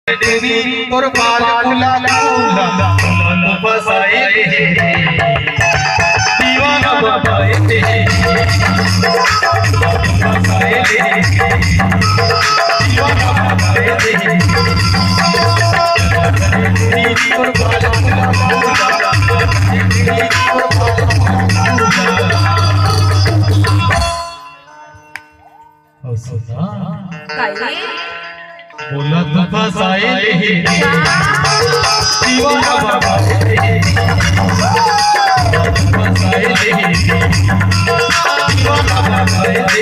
और बाल फूला फूला फूला बसाए दीवाना बसाए बसाए दीवाना बसाए और बाल फूला फूला सुना बोला तो फसाए दीवाना बसाए बसाए दीवाना बसाए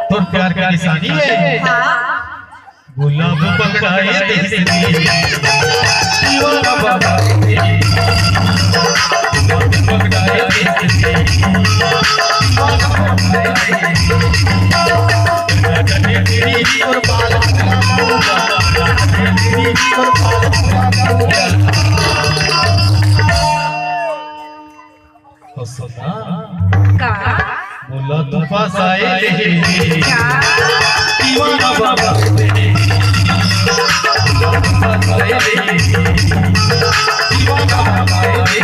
तो प्यार की निशानी है। हाँ। गुलाब पकड़ाए देसी दीवाना बसाए पकड़ाए देसी दीवाना बसाए और बाल और सुना का बोला तो फसाए दीवाना बसाए दीवाना बसाए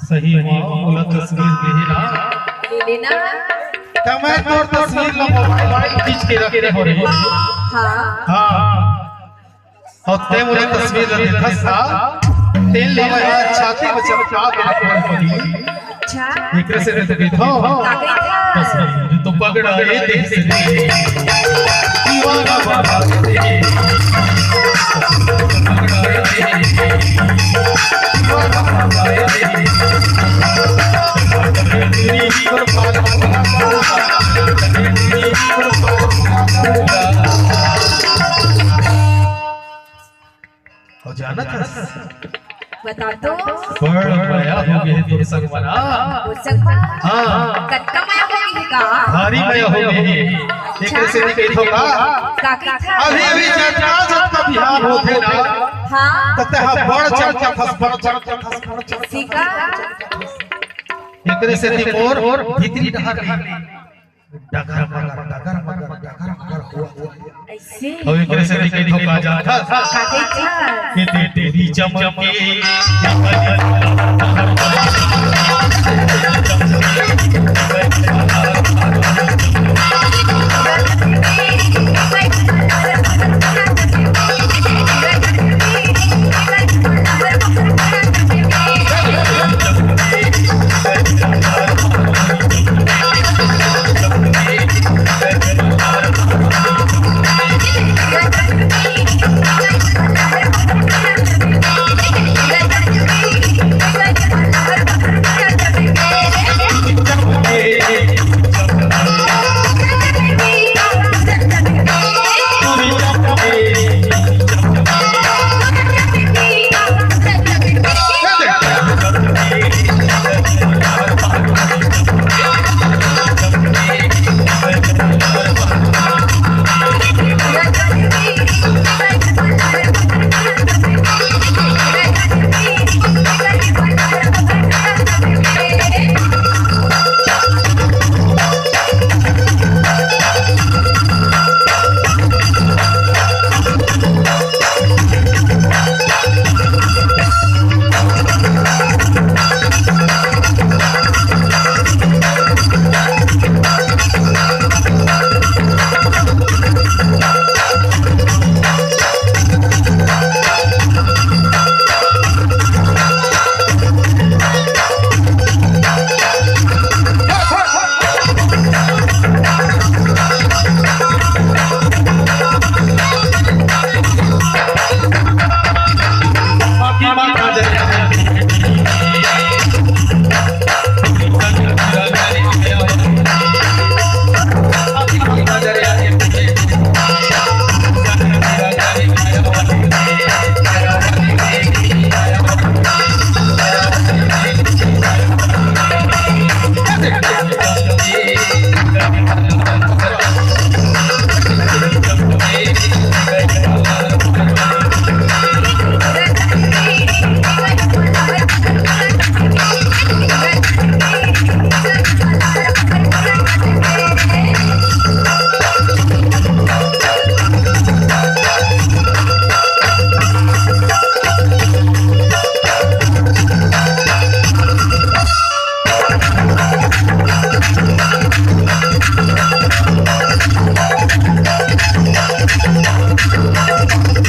सही बोला तस्वीर ले लेना मैं तोर तस्वीर ला मोबाइल खींच के रखे हो रे। हां और ते मोरे तस्वीर ले खसा तेल ले छाती में चमका के रखे पड़ी। अच्छा एकरे से तो देखो तस्वीर तो पकड़ाए देसी दीवाना बसाए जाना था बता दो बड़ा माया हो गई है तुम संग बना हो सकता। हां कत्ता माया हो गई का भारी माया हो गई है एक से नहीं होगा का था अभी चर्चा जब का बिहार होते ना। हां तते बड़ चर्चा खस बड़ चर्चा खस सीका एकरे से मोर भीतरी डहर डगर मगर हुआ ऐसे और एकरे से के धोखा जाता का था कि तेरी चमके